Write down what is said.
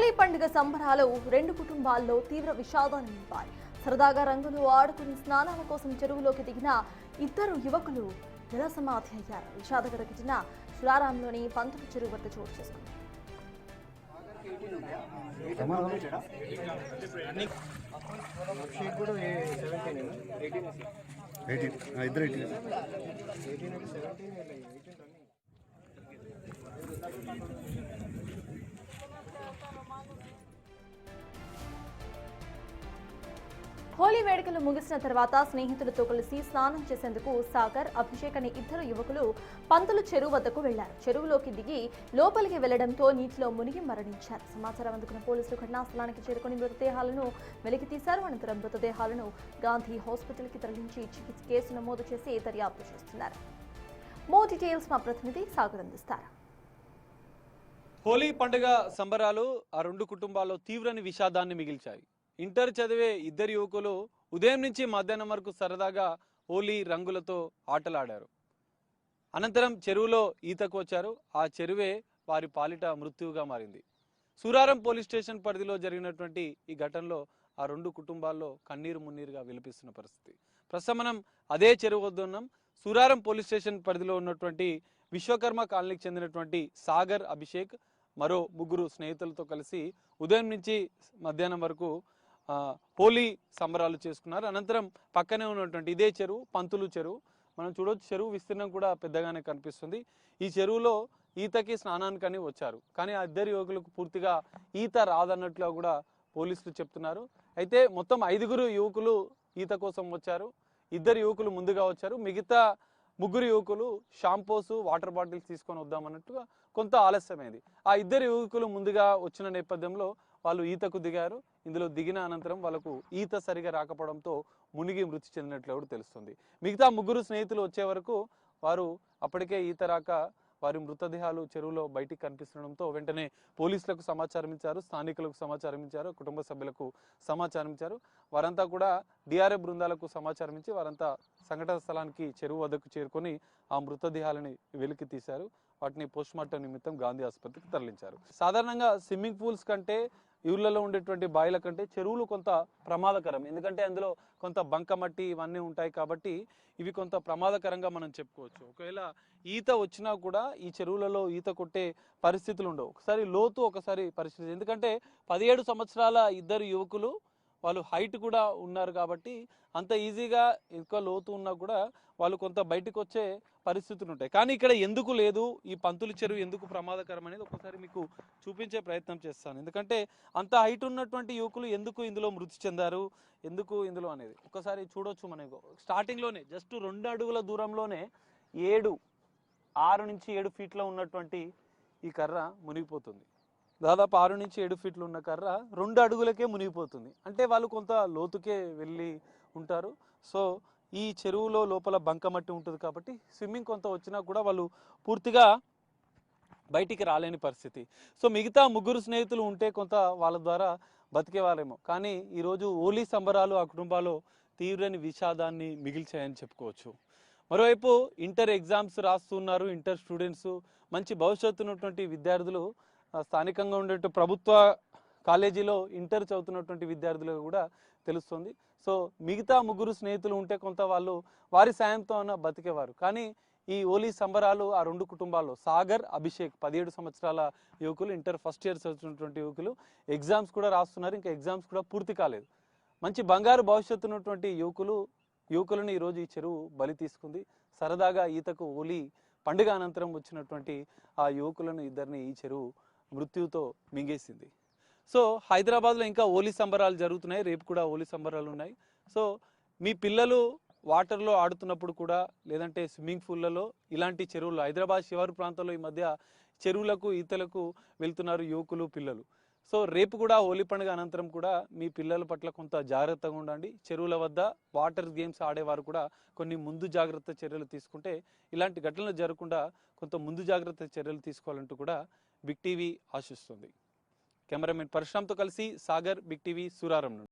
హోలీ పండుగ సంబరాలు రెండు కుటుంబాల్లో తీవ్ర విషాదాన్ని నింపాయి. సరదాగా రంగులు ఆడుకుని స్నానాల కోసం చెరువులోకి దిగిన ఇద్దరు యువకులు జలసమాధి అయ్యారు. విషాదకర ఘటన శిలారాంలోని పంతుల చెరువు వద్ద చోటు చేసుకుంది. హోలీ వేడుకలు ముగిసిన తర్వాత స్నేహితులతో కలిసి స్నానం చేసేందుకు సాగర్, అభిషేక్ అనే ఇద్దరు యువకులు పంతులు చెరువు వద్దకు వెళ్లారు. చెరువులోకి దిగి లోపలికి వెళ్లడంతో నీటిలో మునిగి మరణించారు. సమాచారం అందుకున్న పోలీసులు ఘటనా స్థలానికి చేరుకుని మృతదేహాలను వెలికి తీశారు. అనంతరం మృతదేహాలను గాంధీ హాస్పిటల్ కి తరలించి కేసు నమోదు చేసి దర్యాప్తు చేస్తున్నారు. మోర్ డీటెయిల్స్ మా ప్రతినిధి సాగర్ అందిస్తారు. హోలీ పండుగ సంబరాలు ఆ రెండు కుటుంబాల్లో తీవ్రని విషాదాన్ని మిగిల్చాయి. ఇంటర్ చదివే ఇద్దరు యువకులు ఉదయం నుంచి మధ్యాహ్నం వరకు సరదాగా హోలీ రంగులతో ఆటలాడారు. అనంతరం చెరువులో ఈతకు వచ్చారు. ఆ చెరువే వారి పాలిట మృత్యువుగా మారింది. సూరారం పోలీస్ స్టేషన్ పరిధిలో జరిగినటువంటి ఈ ఘటనలో ఆ రెండు కుటుంబాల్లో కన్నీరు మున్నీరుగా విలపిస్తున్న పరిస్థితి. ప్రస్తుతం మనం అదే చెరువు వద్ద ఉన్నాం. సూరారం పోలీస్ స్టేషన్ పరిధిలో ఉన్నటువంటి విశ్వకర్మ కాలనీకి చెందినటువంటి సాగర్, అభిషేక్ మరో ముగ్గురు స్నేహితులతో కలిసి ఉదయం నుంచి మధ్యాహ్నం వరకు హోలీ సంబరాలు చేసుకున్నారు. అనంతరం పక్కనే ఉన్నటువంటి ఇదే చెరువు పంతులు చెరువు. మనం చూడొచ్చు, చెరువు విస్తీర్ణం కూడా పెద్దగానే కనిపిస్తుంది. ఈ చెరువులో ఈతకి స్నానానికని వచ్చారు. కానీ ఆ ఇద్దరు యువకులకు పూర్తిగా ఈత రాదన్నట్లు కూడా పోలీసులు చెప్తున్నారు. అయితే మొత్తం 5 యువకులు ఈత కోసం వచ్చారు. ఇద్దరు యువకులు ముందుగా వచ్చారు. మిగతా 3 యువకులు షాంపూస్, వాటర్ బాటిల్స్ తీసుకొని వద్దామన్నట్టుగా కొంత ఆలస్యమైంది. ఆ ఇద్దరు యువకులు ముందుగా వచ్చిన నేపథ్యంలో వాళ్ళు ఈతకు దిగారు. ఇందులో దిగిన అనంతరం వాళ్ళకు ఈత సరిగా రాకపోవడంతో మునిగి మృతి చెందినట్లు కూడా తెలుస్తుంది. మిగతా 3 స్నేహితులు వచ్చే వరకు వారు అప్పటికే ఈత రాక వారి మృతదేహాలు చెరువులో బయటికి కనిపిస్తుండడంతో వెంటనే పోలీసులకు సమాచారం ఇచ్చారు, స్థానికులకు సమాచారం ఇచ్చారు, కుటుంబ సభ్యులకు సమాచారం ఇచ్చారు. వారంతా కూడా డిఆర్ఎఫ్ బృందాలకు సమాచారం ఇచ్చి వారంతా సంఘటన స్థలానికి చెరువు వద్దకు చేరుకొని ఆ మృతదేహాలని వెలికి తీశారు. వాటిని పోస్ట్మార్టం నిమిత్తం గాంధీ ఆసుపత్రికి తరలించారు. సాధారణంగా స్విమ్మింగ్ పూల్స్ కంటే ఊళ్ళలో ఉండేటువంటి బాయిల కంటే చెరువులు కొంత ప్రమాదకరం. ఎందుకంటే అందులో కొంత బంకమట్టి ఇవన్నీ ఉంటాయి కాబట్టి ఇవి కొంత ప్రమాదకరంగా మనం చెప్పుకోవచ్చు. ఒకవేళ ఈత వచ్చినా కూడా ఈ చెరువులలో ఈత కొట్టే పరిస్థితులు ఉండవు. ఒకసారి లోతు, ఒకసారి పరిస్థితి. ఎందుకంటే 17 సంవత్సరాల ఇద్దరు యువకులు, వాళ్ళు హైట్ కూడా ఉన్నారు కాబట్టి అంత ఈజీగా ఎక్కువ లోతు ఉన్నా కూడా వాళ్ళు కొంత బయటకు వచ్చే పరిస్థితులు ఉంటాయి. కానీ ఇక్కడ ఎందుకు లేదు, ఈ పంతుల చెరువు ఎందుకు ప్రమాదకరం అనేది ఒకసారి మీకు చూపించే ప్రయత్నం చేస్తాను. ఎందుకంటే అంత హైట్ ఉన్నటువంటి యువకులు ఎందుకు ఇందులో మృతి చెందారు, ఎందుకు ఇందులో అనేది ఒకసారి చూడొచ్చు. మనకు స్టార్టింగ్లోనే జస్ట్ 2 అడుగుల దూరంలోనే 6 నుంచి 7 ఫీట్లో ఉన్నటువంటి ఈ కర్ర మునిగిపోతుంది. దాదాపు 6 నుంచి 7 ఫీట్లు ఉన్న కర్ర 2 అడుగులకే మునిగిపోతుంది. అంటే వాళ్ళు కొంత లోతుకే వెళ్ళి ఉంటారు. సో ఈ చెరువులో లోపల బంకమట్టి ఉంటుంది కాబట్టి స్విమ్మింగ్ కొంత వచ్చినా కూడా వాళ్ళు పూర్తిగా బయటికి రాలేని పరిస్థితి. సో మిగతా 3 స్నేహితులు ఉంటే కొంత వాళ్ళ ద్వారా బతికేవాళ్ళేమో. కానీ ఈరోజు హోలీ సంబరాలు ఆ కుటుంబాల్లో తీవ్రని విషాదాన్ని మిగిల్చాయని చెప్పుకోవచ్చు. మరోవైపు ఇంటర్ ఎగ్జామ్స్ రాస్తున్నారు. ఇంటర్ స్టూడెంట్స్, మంచి భవిష్యత్తు ఉన్నటువంటి విద్యార్థులు, స్థానికంగా ఉండే ప్రభుత్వ కాలేజీలో ఇంటర్ చదువుతున్నటువంటి విద్యార్థులకు కూడా తెలుస్తుంది. సో మిగతా 3 స్నేహితులు ఉంటే కొంత వాళ్ళు వారి సాయంతో అన్న బతికేవారు. కానీ ఈ హోలీ సంబరాలు ఆ రెండు కుటుంబాల్లో సాగర్, అభిషేక్ 17 సంవత్సరాల యువకులు, ఇంటర్ ఫస్ట్ ఇయర్ చదువుతున్నటువంటి యువకులు ఎగ్జామ్స్ కూడా రాస్తున్నారు. ఇంకా ఎగ్జామ్స్ కూడా పూర్తి కాలేదు. మంచి బంగారు భవిష్యత్తు ఉన్నటువంటి యువకులను ఈరోజు ఈ చెరువు బలి తీసుకుంది. సరదాగా ఈతకు హోలీ పండుగ అనంతరం వచ్చినటువంటి ఆ యువకులను ఇద్దరిని ఈ చెరువు మృత్యుతో మింగేసింది. సో హైదరాబాద్లో ఇంకా హోలీ సంబరాలు జరుగుతున్నాయి. రేపు కూడా హోలీ సంబరాలు ఉన్నాయి. సో మీ పిల్లలు వాటర్లో ఆడుతున్నప్పుడు కూడా, లేదంటే స్విమ్మింగ్ పూల్లలో, ఇలాంటి చెరువులు హైదరాబాద్ శివారు ప్రాంతంలో ఈ మధ్య చెరువులకు ఈతలకు వెళ్తున్నారు యువకులు, పిల్లలు. సో రేపు కూడా హోలీ పండుగ అనంతరం కూడా మీ పిల్లల పట్ల కొంత జాగ్రత్తగా ఉండండి. చెరువుల వద్ద వాటర్ గేమ్స్ ఆడేవారు కూడా కొన్ని ముందు జాగ్రత్త చర్యలు తీసుకుంటే ఇలాంటి ఘటనలు జరగకుండా కొంత ముందు జాగ్రత్త చర్యలు తీసుకోవాలంటూ కూడా బిగ్ టీవీ ఆశిస్తుంది. కెమెరామెన్ పరశురామ్తో కలిసి సాగర్, బిగ్ టీవీ, సూరారం నుండి.